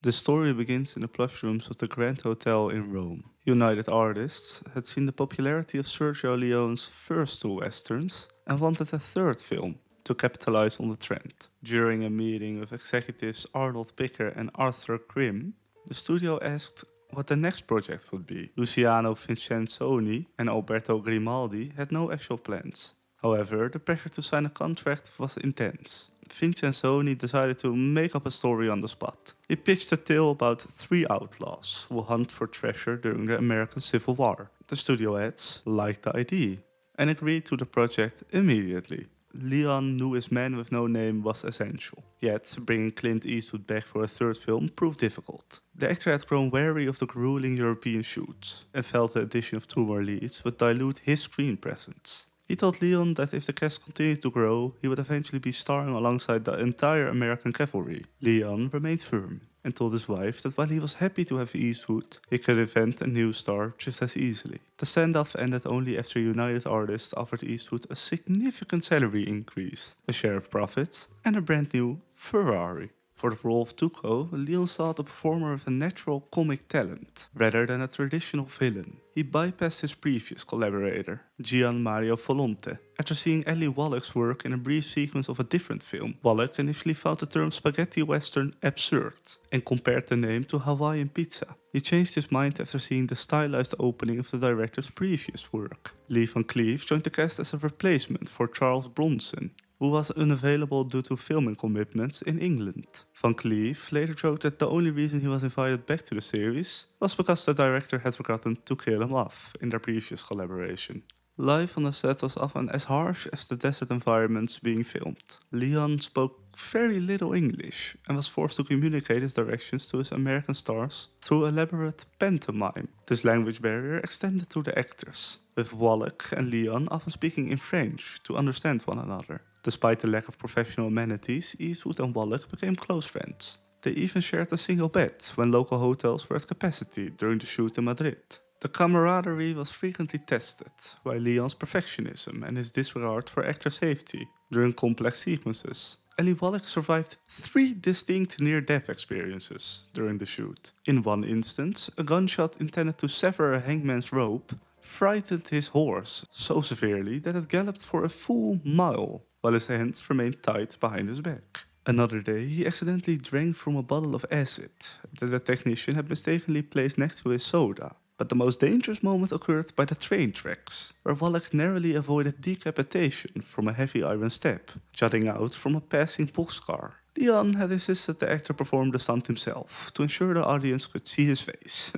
The story begins in the plush rooms of the Grand Hotel in Rome. United Artists had seen the popularity of Sergio Leone's first two westerns and wanted a third film to capitalize on the trend. During a meeting with executives Arnold Picker and Arthur Krim, the studio asked what the next project would be. Luciano Vincenzoni and Alberto Grimaldi had no actual plans. However, the pressure to sign a contract was intense. Vincenzoni decided to make up a story on the spot. He pitched a tale about three outlaws who hunt for treasure during the American Civil War. The studio heads liked the idea and agreed to the project immediately. Leon knew his man with no name was essential. Yet, bringing Clint Eastwood back for a third film proved difficult. The actor had grown wary of the grueling European shoots and felt the addition of two more leads would dilute his screen presence. He told Leon that if the cast continued to grow, he would eventually be starring alongside the entire American cavalry. Leon remained firm and told his wife that while he was happy to have Eastwood, he could invent a new star just as easily. The standoff ended only after United Artists offered Eastwood a significant salary increase, a share of profits, and a brand new Ferrari. For the role of Tuco, Leon sought a performer with a natural comic talent, rather than a traditional villain. He bypassed his previous collaborator, Gian Mario Volonte. After seeing Eli Wallach's work in a brief sequence of a different film, Wallach initially found the term spaghetti western absurd and compared the name to Hawaiian pizza. He changed his mind after seeing the stylized opening of the director's previous work. Lee Van Cleef joined the cast as a replacement for Charles Bronson, who was unavailable due to filming commitments in England. Van Cleef later joked that the only reason he was invited back to the series was because the director had forgotten to kill him off in their previous collaboration. Life on the set was often as harsh as the desert environments being filmed. Leon spoke very little English and was forced to communicate his directions to his American stars through elaborate pantomime. This language barrier extended to the actors, with Wallach and Leon often speaking in French to understand one another. Despite the lack of professional amenities, Eastwood and Wallach became close friends. They even shared a single bed when local hotels were at capacity during the shoot in Madrid. The camaraderie was frequently tested by Leon's perfectionism and his disregard for actor safety during complex sequences. Eli Wallach survived three distinct near-death experiences during the shoot. In one instance, a gunshot intended to sever a hangman's rope frightened his horse so severely that it galloped for a full mile, while his hands remained tied behind his back. Another day, he accidentally drank from a bottle of acid that the technician had mistakenly placed next to his soda. But the most dangerous moment occurred by the train tracks, where Wallach narrowly avoided decapitation from a heavy iron step, jutting out from a passing boxcar. Leon had insisted the actor perform the stunt himself, to ensure the audience could see his face,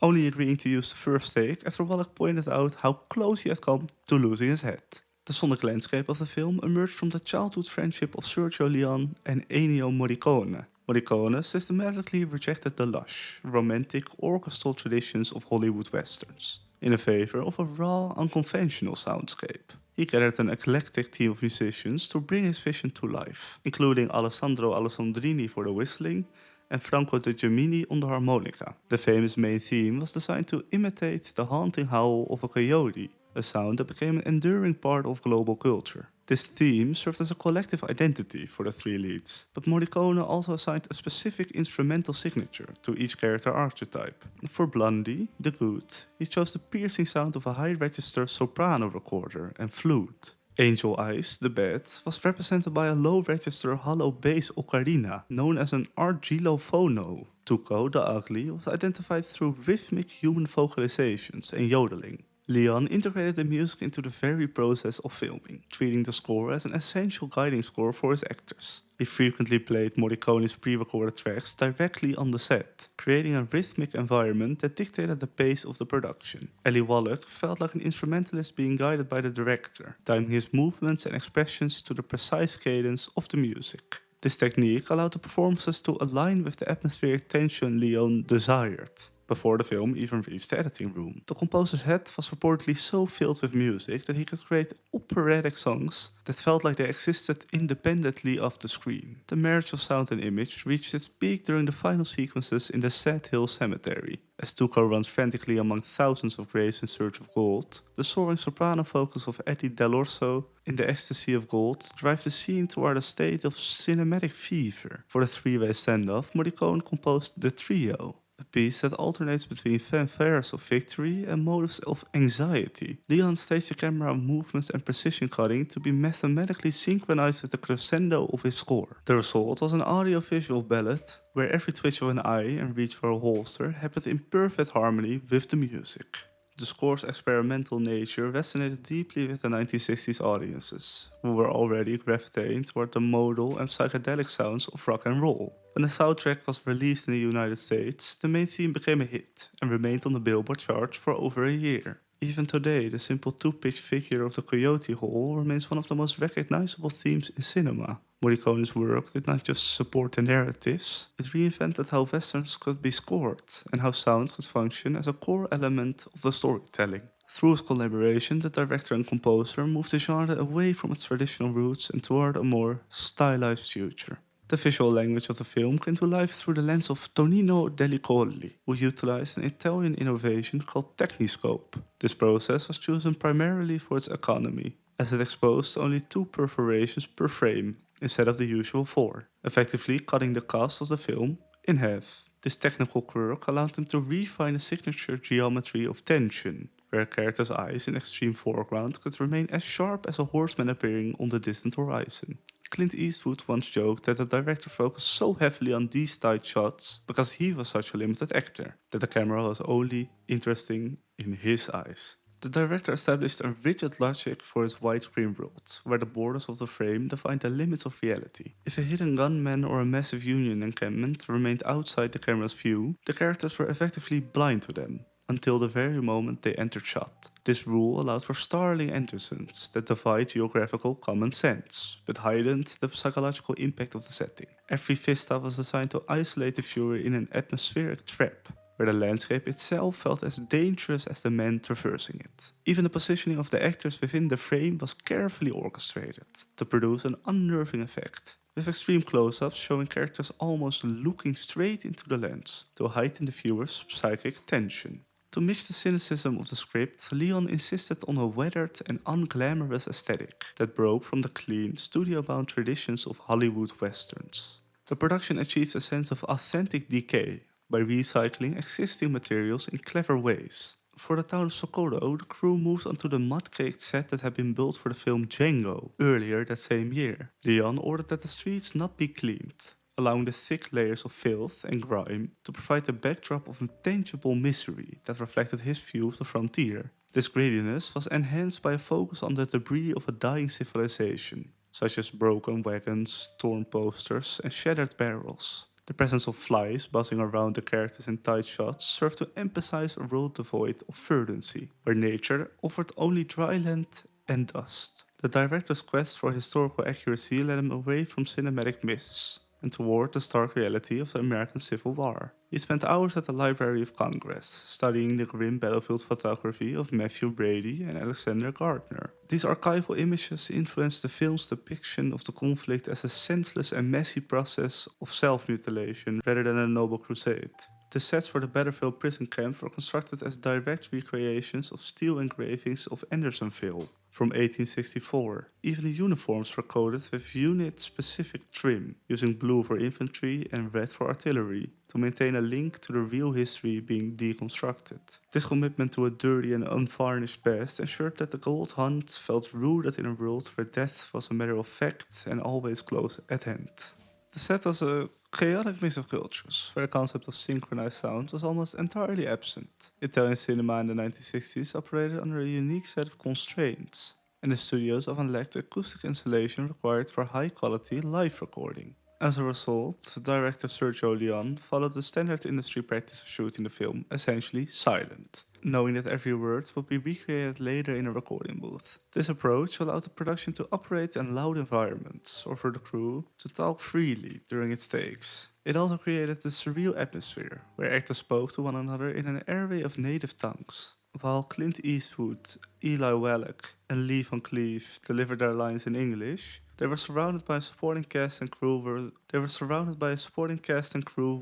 only agreeing to use the first take after Wallach pointed out how close he had come to losing his head. The sonic landscape of the film emerged from the childhood friendship of Sergio Leone and Ennio Morricone. Morricone systematically rejected the lush, romantic orchestral traditions of Hollywood westerns in favor of a raw, unconventional soundscape. He gathered an eclectic team of musicians to bring his vision to life, including Alessandro Alessandrini for the whistling and Franco De Gemini on the harmonica. The famous main theme was designed to imitate the haunting howl of a coyote, a sound that became an enduring part of global culture. This theme served as a collective identity for the three leads, but Morricone also assigned a specific instrumental signature to each character archetype. For Blondie, the good, he chose the piercing sound of a high-register soprano recorder and flute. Angel Eyes, the bad, was represented by a low-register hollow bass ocarina, known as an argillophono. Tuco, the ugly, was identified through rhythmic human vocalizations and yodeling. Leon integrated the music into the very process of filming, treating the score as an essential guiding score for his actors. He frequently played Morricone's pre-recorded tracks directly on the set, creating a rhythmic environment that dictated the pace of the production. Eli Wallach felt like an instrumentalist being guided by the director, timing his movements and expressions to the precise cadence of the music. This technique allowed the performances to align with the atmospheric tension Leon desired, before the film even reached the editing room. The composer's head was reportedly so filled with music that he could create operatic songs that felt like they existed independently of the screen. The marriage of sound and image reached its peak during the final sequences in the Sad Hill Cemetery. As Tuco runs frantically among thousands of graves in search of gold, the soaring soprano vocals of Eddie Dell'Orso in The Ecstasy of Gold drive the scene toward a state of cinematic fever. For the three-way standoff, Morricone composed The Trio, a piece that alternates between fanfares of victory and motives of anxiety. Leon staged the camera movements and precision cutting to be mathematically synchronized with the crescendo of his score. The result was an audio-visual ballad where every twitch of an eye and reach for a holster happened in perfect harmony with the music. The score's experimental nature resonated deeply with the 1960s audiences, who were already gravitating toward the modal and psychedelic sounds of rock and roll. When the soundtrack was released in the United States, the main theme became a hit and remained on the Billboard charts for over a year. Even today, the simple two-pitch figure of the Coyote Hall remains one of the most recognizable themes in cinema. Morricone's work did not just support the narratives, it reinvented how westerns could be scored and how sound could function as a core element of the storytelling. Through his collaboration, the director and composer moved the genre away from its traditional roots and toward a more stylized future. The visual language of the film came to life through the lens of Tonino Dellicoli, who utilized an Italian innovation called Techniscope. This process was chosen primarily for its economy, as it exposed only 2 perforations per frame instead of the usual 4, effectively cutting the cost of the film in half. This technical quirk allowed them to refine the signature geometry of tension, where a character's eyes in extreme foreground could remain as sharp as a horseman appearing on the distant horizon. Clint Eastwood once joked that the director focused so heavily on these tight shots because he was such a limited actor, that the camera was only interesting in his eyes. The director established a rigid logic for his widescreen world, where the borders of the frame defined the limits of reality. If a hidden gunman or a massive Union encampment remained outside the camera's view, the characters were effectively blind to them, until the very moment they entered shot. This rule allowed for startling entrances that defied geographical common sense, but heightened the psychological impact of the setting. Every vista was designed to isolate the viewer in an atmospheric trap, where the landscape itself felt as dangerous as the man traversing it. Even the positioning of the actors within the frame was carefully orchestrated to produce an unnerving effect, with extreme close-ups showing characters almost looking straight into the lens to heighten the viewer's psychic tension. To mix the cynicism of the script, Leon insisted on a weathered and unglamorous aesthetic that broke from the clean, studio-bound traditions of Hollywood westerns. The production achieved a sense of authentic decay by recycling existing materials in clever ways. For the town of Socorro, the crew moved onto the mud-caked set that had been built for the film Django earlier that same year. Leon ordered that the streets not be cleaned, allowing the thick layers of filth and grime to provide a backdrop of intangible misery that reflected his view of the frontier. This grittiness was enhanced by a focus on the debris of a dying civilization, such as broken wagons, torn posters, and shattered barrels. The presence of flies buzzing around the characters in tight shots served to emphasize a world devoid of fervency, where nature offered only dry land and dust. The director's quest for historical accuracy led him away from cinematic myths and toward the stark reality of the American Civil War. He spent hours at the Library of Congress, studying the grim battlefield photography of Matthew Brady and Alexander Gardner. These archival images influenced the film's depiction of the conflict as a senseless and messy process of self-mutilation rather than a noble crusade. The sets for the Battlefield prison camp were constructed as direct recreations of steel engravings of Andersonville from 1864. Even the uniforms were coded with unit-specific trim, using blue for infantry and red for artillery, to maintain a link to the real history being deconstructed. This commitment to a dirty and unvarnished past ensured that the Gold Hunt felt rooted in a world where death was a matter of fact and always close at hand. The set was a chaotic mix of cultures, where the concept of synchronized sound was almost entirely absent. Italian cinema in the 1960s operated under a unique set of constraints, and the studios often lacked the acoustic insulation required for high-quality live recording. As a result, director Sergio Leone followed the standard industry practice of shooting the film essentially silent. knowing that every word will be recreated later in a recording booth. This approach allowed the production to operate in loud environments, or for the crew to talk freely during its takes. It also created a surreal atmosphere, where actors spoke to one another in an array of native tongues. While Clint Eastwood, Eli Wallach, and Lee Van Cleef delivered their lines in English, they were surrounded by a supporting cast and crew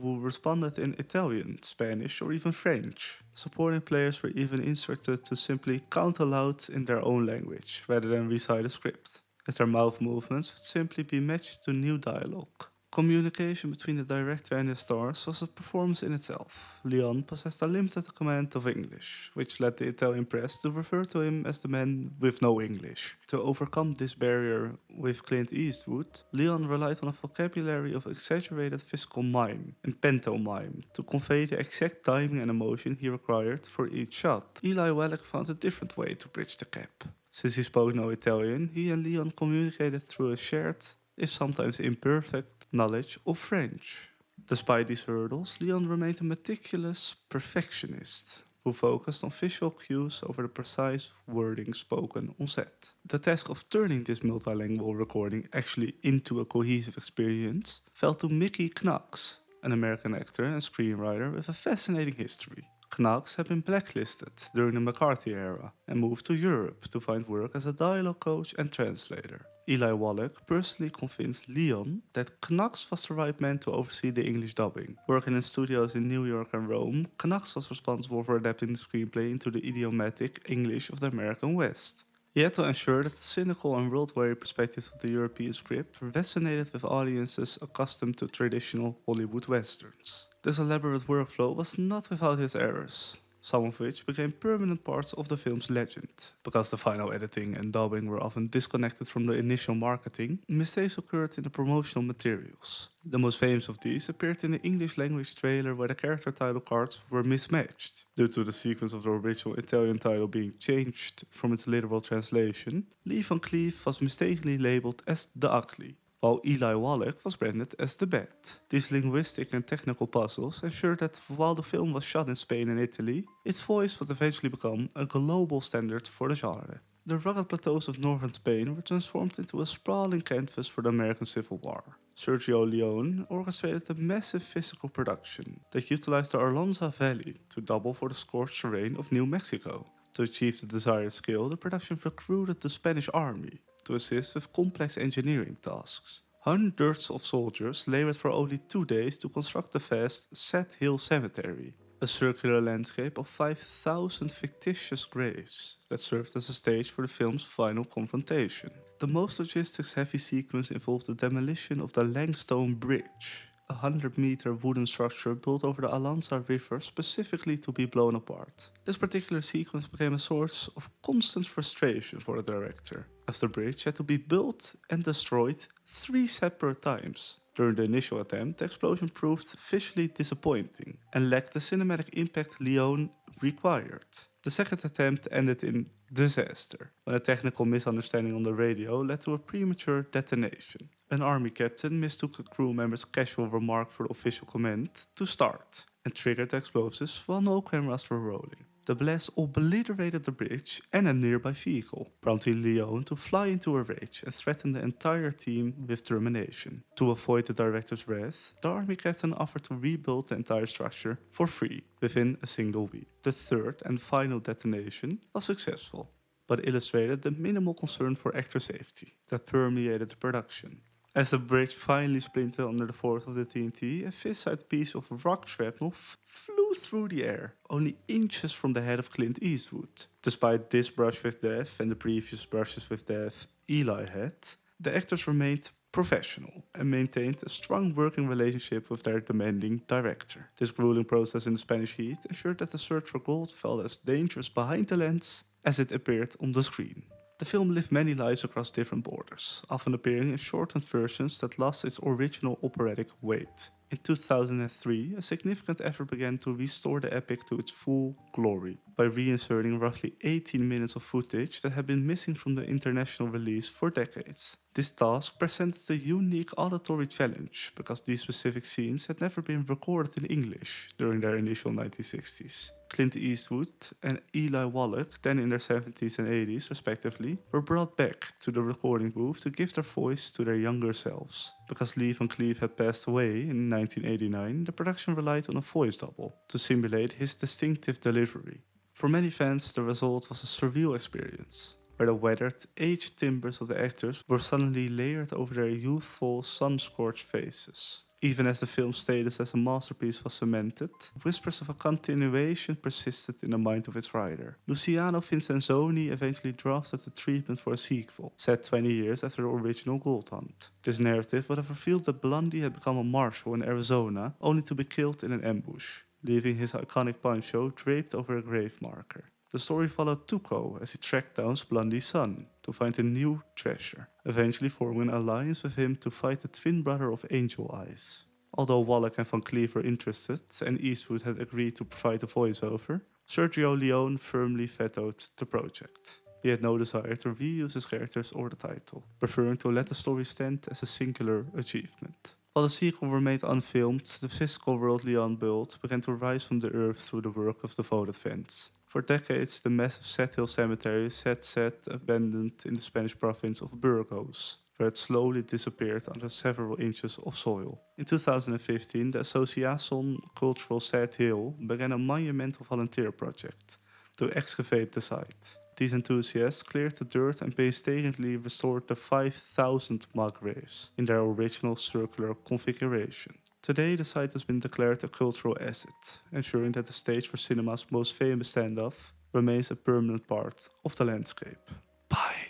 who responded in Italian, Spanish, or even French. Supporting players were even instructed to simply count aloud in their own language rather than recite a script, as their mouth movements would simply be matched to new dialogue. Communication between the director and his stars was a performance in itself. Leon possessed a limited command of English, which led the Italian press to refer to him as the man with no English. To overcome this barrier with Clint Eastwood, Leon relied on a vocabulary of exaggerated physical mime and pantomime to convey the exact timing and emotion he required for each shot. Eli Wallach found a different way to bridge the gap. Since he spoke no Italian, he and Leon communicated through a shared, if sometimes imperfect, knowledge of French. Despite these hurdles, Leon remained a meticulous perfectionist who focused on visual cues over the precise wording spoken on set. The task of turning this multilingual recording actually into a cohesive experience fell to Mickey Knox, an American actor and screenwriter with a fascinating history. Knox had been blacklisted during the McCarthy era and moved to Europe to find work as a dialogue coach and translator. Eli Wallach personally convinced Leon that Knox was the right man to oversee the English dubbing. Working in studios in New York and Rome, Knox was responsible for adapting the screenplay into the idiomatic English of the American West. He had to ensure that the cynical and world-weary perspectives of the European script resonated with audiences accustomed to traditional Hollywood westerns. This elaborate workflow was not without its errors, some of which became permanent parts of the film's legend. Because the final editing and dubbing were often disconnected from the initial marketing, mistakes occurred in the promotional materials. The most famous of these appeared in the English language trailer where the character title cards were mismatched. Due to the sequence of the original Italian title being changed from its literal translation, Lee Van Cleef was mistakenly labeled as the Ugly, while Eli Wallach was branded as the Bad. These linguistic and technical puzzles ensured that while the film was shot in Spain and Italy, its voice would eventually become a global standard for the genre. The rugged plateaus of northern Spain were transformed into a sprawling canvas for the American Civil War. Sergio Leone orchestrated a massive physical production that utilized the Arlanza Valley to double for the scorched terrain of New Mexico. To achieve the desired scale, the production recruited the Spanish army to assist with complex engineering tasks. Hundreds of soldiers labored for only 2 days to construct the vast Sad Hill Cemetery, a circular landscape of 5,000 fictitious graves that served as a stage for the film's final confrontation. The most logistics-heavy sequence involved the demolition of the Langstone Bridge, a 100-meter wooden structure built over the Alanza River specifically to be blown apart. This particular sequence became a source of constant frustration for the director, as the bridge had to be built and destroyed 3 separate times. During the initial attempt, the explosion proved visually disappointing and lacked the cinematic impact Leone required. The second attempt ended in disaster, when a technical misunderstanding on the radio led to a premature detonation. An army captain mistook a crew member's casual remark for the official command to start, and triggered the explosives while no cameras were rolling. The blast obliterated the bridge and a nearby vehicle, prompting Leone to fly into a rage and threaten the entire team with termination. To avoid the director's wrath, the army captain offered to rebuild the entire structure for free within a single week. The third and final detonation was successful, but illustrated the minimal concern for actor safety that permeated the production. As the bridge finally splintered under the force of the TNT, a fist-sized piece of rock shrapnel flew through the air, only inches from the head of Clint Eastwood. Despite this brush with death and the previous brushes with death Eli had, the actors remained professional and maintained a strong working relationship with their demanding director. This grueling process in the Spanish heat ensured that the search for gold felt as dangerous behind the lens as it appeared on the screen. The film lived many lives across different borders, often appearing in shortened versions that lost its original operatic weight. In 2003, a significant effort began to restore the epic to its full glory by reinserting roughly 18 minutes of footage that had been missing from the international release for decades. This task presented a unique auditory challenge because these specific scenes had never been recorded in English during their initial 1960s. Clint Eastwood and Eli Wallach, then in their 70s and 80s respectively, were brought back to the recording booth to give their voice to their younger selves. Because Lee Van Cleef had passed away in 1989, the production relied on a voice double to simulate his distinctive delivery. For many fans, the result was a surreal experience, where the weathered, aged timbers of the actors were suddenly layered over their youthful, sun-scorched faces. Even as the film's status as a masterpiece was cemented, whispers of a continuation persisted in the mind of its writer. Luciano Vincenzoni eventually drafted the treatment for a sequel, set 20 years after the original Gold Hunt. This narrative would have revealed that Blondie had become a marshal in Arizona, only to be killed in an ambush, leaving his iconic poncho draped over a grave marker. The story followed Tuco as he tracked down Blondie's son to find a new treasure, eventually forming an alliance with him to fight the twin brother of Angel Eyes. Although Wallach and Van Cleef were interested and Eastwood had agreed to provide a voiceover, Sergio Leone firmly vetoed the project. He had no desire to reuse his characters or the title, preferring to let the story stand as a singular achievement. While the sequel remained unfilmed, the physical world Leone built began to rise from the earth through the work of devoted fans. For decades, the massive Seth Hill Cemetery sat abandoned in the Spanish province of Burgos, where it slowly disappeared under several inches of soil. In 2015, the Associación Cultural Seth Hill began a monumental volunteer project to excavate the site. These enthusiasts cleared the dirt and painstakingly restored the 5,000 mock graves in their original circular configuration. Today, the site has been declared a cultural asset, ensuring that the stage for cinema's most famous standoff remains a permanent part of the landscape. Bye.